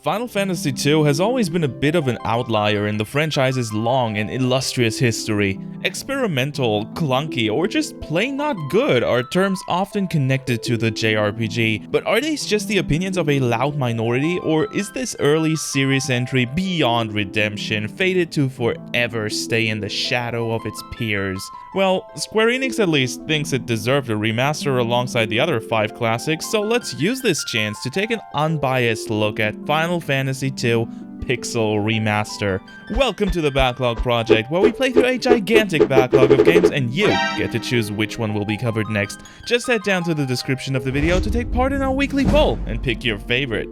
Final Fantasy II has always been a bit of an outlier in the franchise's long and illustrious history. Experimental, clunky, or just plain not good are terms often connected to the JRPG, but are these just the opinions of a loud minority, or is this early series entry beyond redemption fated to forever stay in the shadow of its peers? Well, Square Enix at least thinks it deserved a remaster alongside the other 5 classics, so let's use this chance to take an unbiased look at Final Fantasy II Pixel Remaster. Welcome to the Backlog project, where we play through a gigantic backlog of games and you get to choose which one will be covered next. Just head down to the description of the video to take part in our weekly poll and pick your favorite.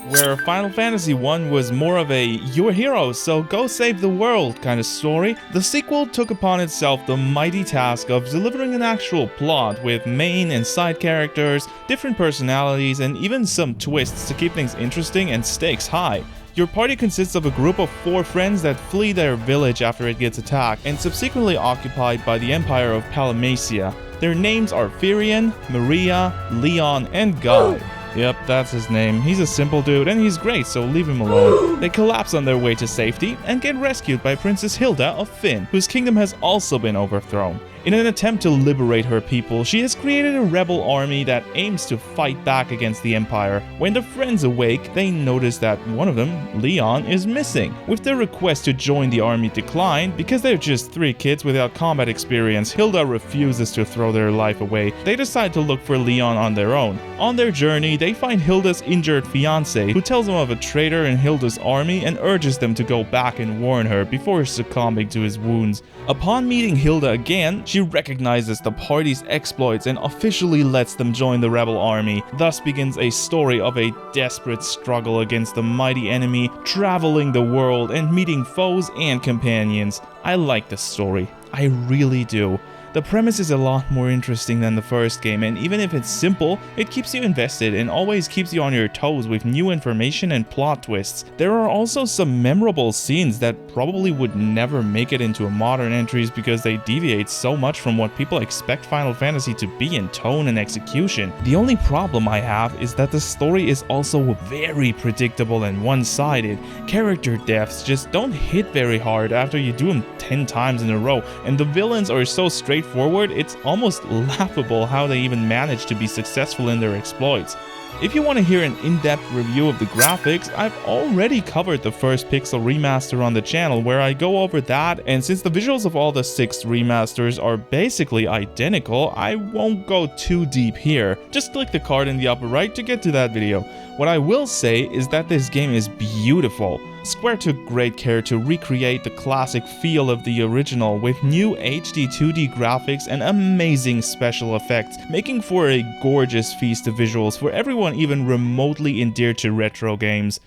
Where Final Fantasy I was more of a "you're heroes, so go save the world" kind of story, the sequel took upon itself the mighty task of delivering an actual plot with main and side characters, different personalities, and even some twists to keep things interesting and stakes high. Your party consists of a group of 4 friends that flee their village after it gets attacked and subsequently occupied by the Empire of Palamacia. Their names are Firion, Maria, Leon, and Guy. Yep, that's his name. He's a simple dude and he's great, so leave him alone. They collapse on their way to safety and get rescued by Princess Hilda of Fynn, whose kingdom has also been overthrown. In an attempt to liberate her people, she has created a rebel army that aims to fight back against the Empire. When the friends awake, they notice that one of them, Leon, is missing. With their request to join the army declined, because they're just 3 kids without combat experience, Hilda refuses to throw their life away. They decide to look for Leon on their own. On their journey, they find Hilda's injured fiancé, who tells them of a traitor in Hilda's army and urges them to go back and warn her before succumbing to his wounds. Upon meeting Hilda again, she recognizes the party's exploits and officially lets them join the rebel army. Thus begins a story of a desperate struggle against the mighty enemy, traveling the world and meeting foes and companions. I like this story. I really do. The premise is a lot more interesting than the first game, and even if it's simple, it keeps you invested and always keeps you on your toes with new information and plot twists. There are also some memorable scenes that probably would never make it into modern entries because they deviate so much from what people expect Final Fantasy to be in tone and execution. The only problem I have is that the story is also very predictable and one-sided. Character deaths just don't hit very hard after you do them 10 times in a row, and the villains are so straightforward, it's almost laughable how they even manage to be successful in their exploits. If you want to hear an in-depth review of the graphics, I've already covered the first Pixel Remaster on the channel where I go over that, and since the visuals of all the 6 remasters are basically identical, I won't go too deep here. Just click the card in the upper right to get to that video. What I will say is that this game is beautiful. Square took great care to recreate the classic feel of the original with new HD2D graphics and amazing special effects, making for a gorgeous feast of visuals for everyone even remotely endeared to retro games.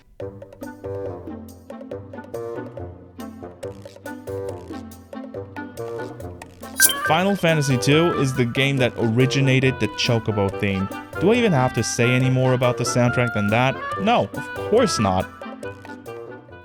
Final Fantasy II is the game that originated the Chocobo theme. Do I even have to say any more about the soundtrack than that? No, of course not.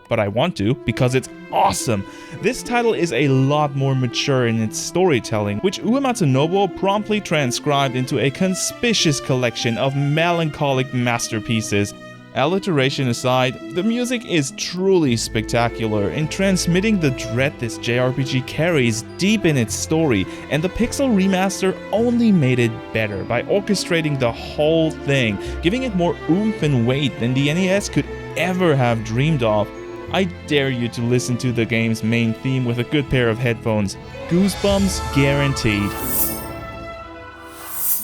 But I want to, because it's awesome. This title is a lot more mature in its storytelling, which Uematsu Nobuo promptly transcribed into a conspicuous collection of melancholic masterpieces. Alliteration aside, the music is truly spectacular in transmitting the dread this JRPG carries deep in its story, and the Pixel Remaster only made it better by orchestrating the whole thing, giving it more oomph and weight than the NES could ever have dreamed of. I dare you to listen to the game's main theme with a good pair of headphones. Goosebumps guaranteed.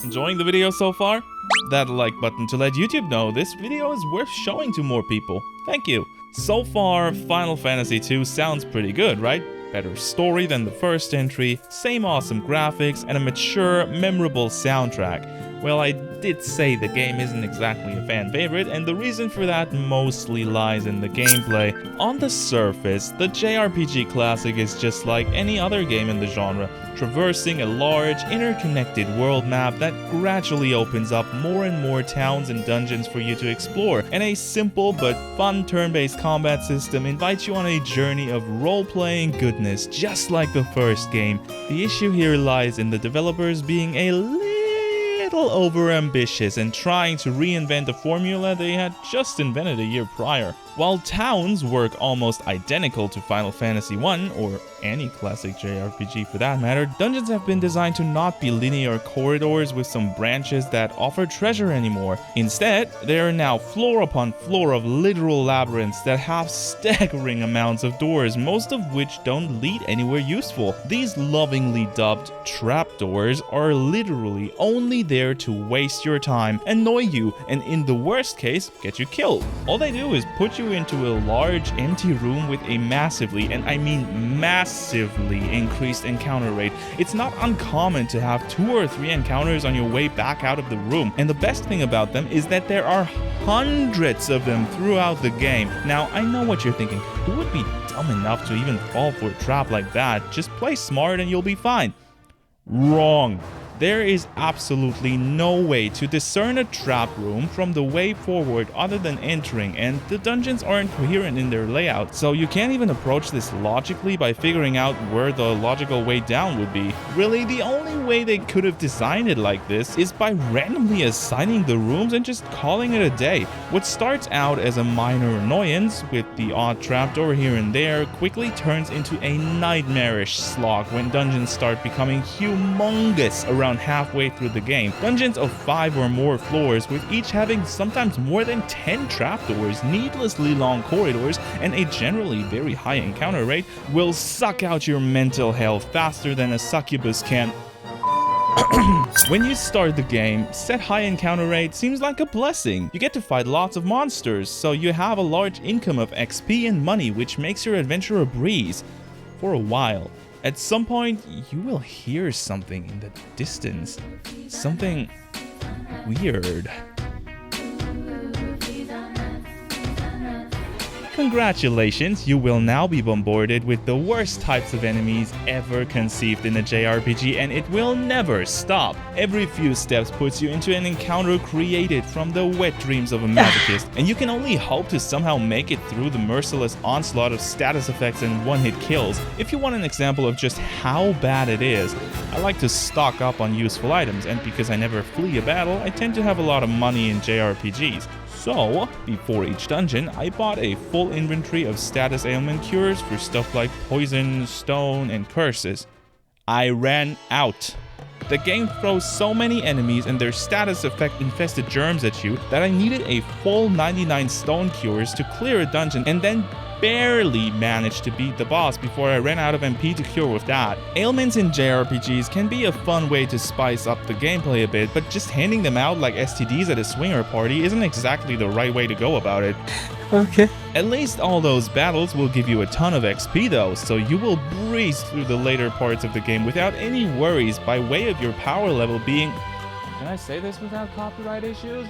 Enjoying the video so far? That like button to let YouTube know this video is worth showing to more people. Thank you. So far, Final Fantasy II sounds pretty good, right? Better story than the first entry, same awesome graphics, and a mature, memorable soundtrack. Well, I did say the game isn't exactly a fan favorite, and the reason for that mostly lies in the gameplay. On the surface, the JRPG classic is just like any other game in the genre, traversing a large, interconnected world map that gradually opens up more and more towns and dungeons for you to explore, and a simple but fun turn-based combat system invites you on a journey of role-playing goodness, just like the first game. The issue here lies in the developers being a little little overambitious and trying to reinvent a formula they had just invented a year prior. While towns work almost identical to Final Fantasy I, or any classic JRPG for that matter, dungeons have been designed to not be linear corridors with some branches that offer treasure anymore. Instead, they are now floor upon floor of literal labyrinths that have staggering amounts of doors, most of which don't lead anywhere useful. These lovingly dubbed trapdoors are literally only there to waste your time, annoy you, and in the worst case, get you killed. All they do is put you into a large empty room with a massively, and I mean massively, increased encounter rate. It's not uncommon to have 2 or 3 encounters on your way back out of the room, and the best thing about them is that there are hundreds of them throughout the game. Now, I know what you're thinking. Who would be dumb enough to even fall for a trap like that? Just play smart and you'll be fine. Wrong. There is absolutely no way to discern a trap room from the way forward other than entering, and the dungeons aren't coherent in their layout, so you can't even approach this logically by figuring out where the logical way down would be. Really, the only way they could have designed it like this is by randomly assigning the rooms and just calling it a day. What starts out as a minor annoyance, with the odd trapdoor here and there, quickly turns into a nightmarish slog when dungeons start becoming humongous around halfway through the game. Dungeons of 5 or more floors, with each having sometimes more than 10 trapdoors, needlessly long corridors, and a generally very high encounter rate, will suck out your mental health faster than a succubus can. When you start the game, set high encounter rate seems like a blessing. You get to fight lots of monsters, so you have a large income of XP and money, which makes your adventure a breeze. For a while. At some point, you will hear something in the distance. Something weird. Congratulations, you will now be bombarded with the worst types of enemies ever conceived in a JRPG, and it will never stop. Every few steps puts you into an encounter created from the wet dreams of a masochist, and you can only hope to somehow make it through the merciless onslaught of status effects and one-hit kills. If you want an example of just how bad it is, I like to stock up on useful items, and because I never flee a battle, I tend to have a lot of money in JRPGs. So, before each dungeon, I bought a full inventory of status ailment cures for stuff like poison, stone, and curses. I ran out. The game throws so many enemies and their status effect infested germs at you that I needed a full 99 stone cures to clear a dungeon, and then barely managed to beat the boss before I ran out of MP to cure with that. Ailments in JRPGs can be a fun way to spice up the gameplay a bit, but just handing them out like STDs at a swinger party isn't exactly the right way to go about it. Okay. At least all those battles will give you a ton of XP though, so you will breeze through the later parts of the game without any worries by way of your power level being... Can I say this without copyright issues?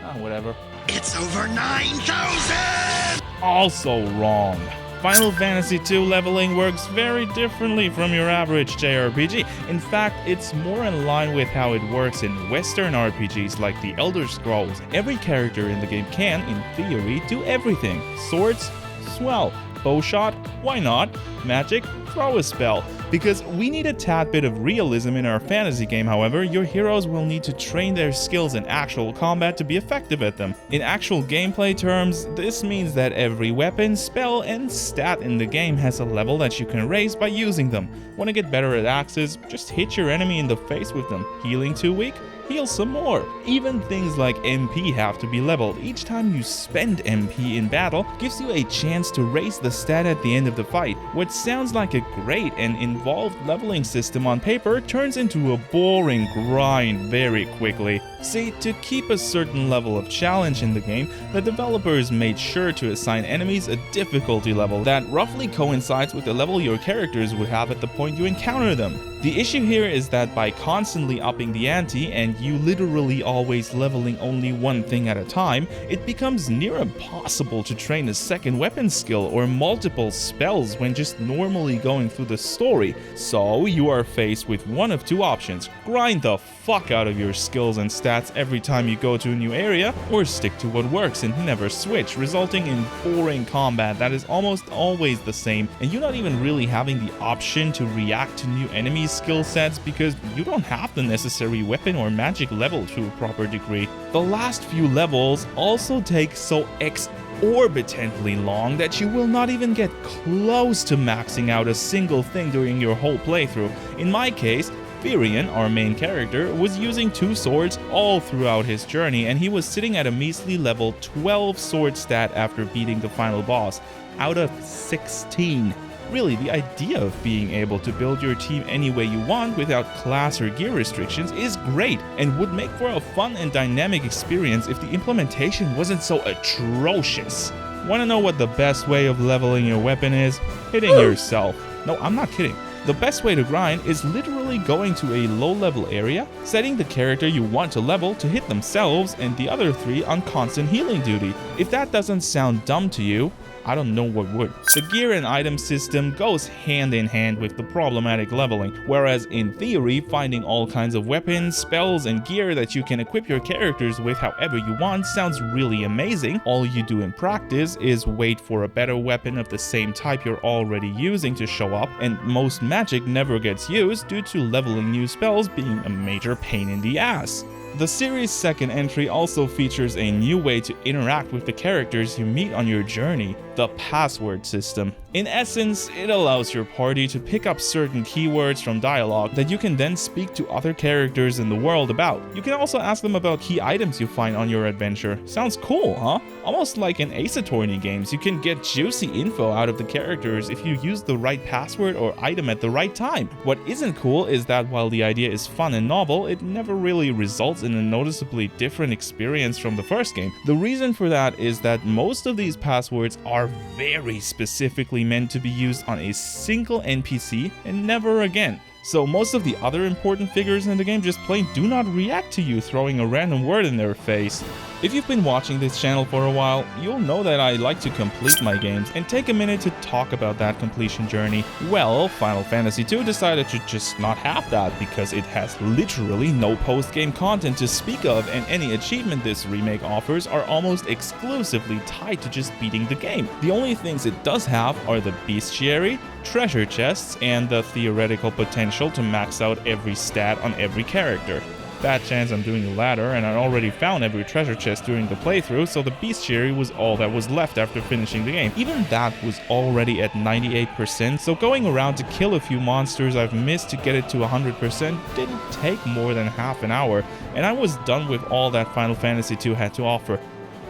Oh, whatever. It's over 9,000! Also wrong. Final Fantasy II leveling works very differently from your average JRPG. In fact, it's more in line with how it works in Western RPGs like the Elder Scrolls. Every character in the game can, in theory, do everything. Swords? Swell. Bowshot? Why not? Magic? Throw a spell. Because we need a tad bit of realism in our fantasy game, however, your heroes will need to train their skills in actual combat to be effective at them. In actual gameplay terms, this means that every weapon, spell, and stat in the game has a level that you can raise by using them. Want to get better at axes? Just hit your enemy in the face with them. Healing too weak? Heal some more. Even things like MP have to be leveled. Each time you spend MP in battle gives you a chance to raise the stat at the end of the fight. What sounds like a great and involved leveling system on paper turns into a boring grind very quickly. See, to keep a certain level of challenge in the game, the developers made sure to assign enemies a difficulty level that roughly coincides with the level your characters would have at the point you encounter them. The issue here is that by constantly upping the ante and you literally always leveling only one thing at a time, it becomes near impossible to train a second weapon skill or multiple spells when just normally going going through the story. So you are faced with one of two options: grind the fuck out of your skills and stats every time you go to a new area, or stick to what works and never switch, resulting in boring combat that is almost always the same, and you not even really having the option to react to new enemy skill sets because you don't have the necessary weapon or magic level to a proper degree. The last few levels also take so exorbitantly long that you will not even get close to maxing out a single thing during your whole playthrough. In my case, Firion, our main character, was using 2 swords all throughout his journey, and he was sitting at a measly level 12 sword stat after beating the final boss, out of 16. Really, the idea of being able to build your team any way you want without class or gear restrictions is great, and would make for a fun and dynamic experience if the implementation wasn't so atrocious. Wanna know what the best way of leveling your weapon is? Hitting yourself. No, I'm not kidding. The best way to grind is literally going to a low-level area, setting the character you want to level to hit themselves and the other 3 on constant healing duty. If that doesn't sound dumb to you, I don't know what would. The gear and item system goes hand in hand with the problematic leveling, whereas in theory, finding all kinds of weapons, spells, and gear that you can equip your characters with however you want sounds really amazing. All you do in practice is wait for a better weapon of the same type you're already using to show up, and most magic never gets used due to leveling new spells being a major pain in the ass. The series' second entry also features a new way to interact with the characters you meet on your journey: the password system. In essence, it allows your party to pick up certain keywords from dialogue that you can then speak to other characters in the world about. You can also ask them about key items you find on your adventure. Sounds cool, huh? Almost like in Ace Attorney games, you can get juicy info out of the characters if you use the right password or item at the right time. What isn't cool is that while the idea is fun and novel, it never really results in a noticeably different experience from the first game. The reason for that is that most of these passwords are very specifically meant to be used on a single NPC and never again. So most of the other important figures in the game just plain do not react to you throwing a random word in their face. If you've been watching this channel for a while, you'll know that I like to complete my games and take a minute to talk about that completion journey. Well, Final Fantasy II decided to just not have that because it has literally no post-game content to speak of, and any achievement this remake offers are almost exclusively tied to just beating the game. The only things it does have are the bestiary, treasure chests, and the theoretical potential to max out every stat on every character. Bad chance I'm doing the latter, and I already found every treasure chest during the playthrough, so the bestiary was all that was left after finishing the game. Even that was already at 98%, so going around to kill a few monsters I've missed to get it to 100% didn't take more than half an hour, and I was done with all that Final Fantasy II had to offer.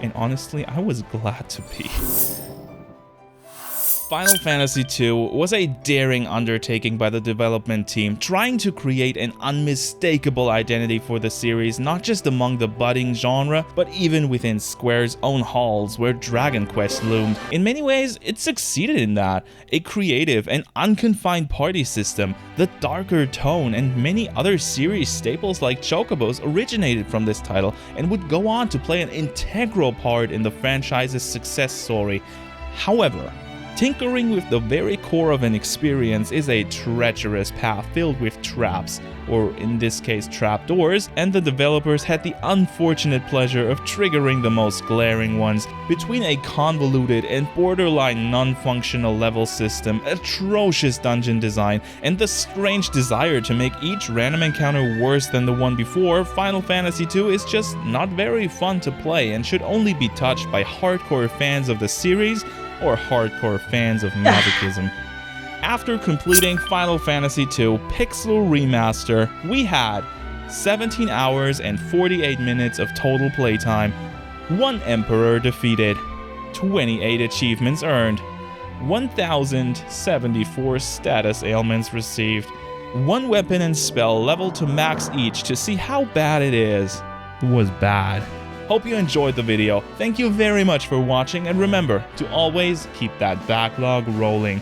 And honestly, I was glad to be. Final Fantasy II was a daring undertaking by the development team, trying to create an unmistakable identity for the series, not just among the budding genre, but even within Square's own halls where Dragon Quest loomed. In many ways, it succeeded in that. A creative and unconfined party system, the darker tone, and many other series staples like Chocobos originated from this title and would go on to play an integral part in the franchise's success story. However, tinkering with the very core of an experience is a treacherous path filled with traps, or in this case trapdoors, and the developers had the unfortunate pleasure of triggering the most glaring ones. Between a convoluted and borderline non-functional level system, atrocious dungeon design, and the strange desire to make each random encounter worse than the one before, Final Fantasy II is just not very fun to play and should only be touched by hardcore fans of the series or hardcore fans of masochism. After completing Final Fantasy II Pixel Remaster, we had 17 hours and 48 minutes of total playtime, 1 Emperor defeated, 28 achievements earned, 1,074 status ailments received, 1 weapon and spell leveled to max each to see how bad it is. It was bad. Hope you enjoyed the video. Thank you very much for watching, and remember to always keep that backlog rolling.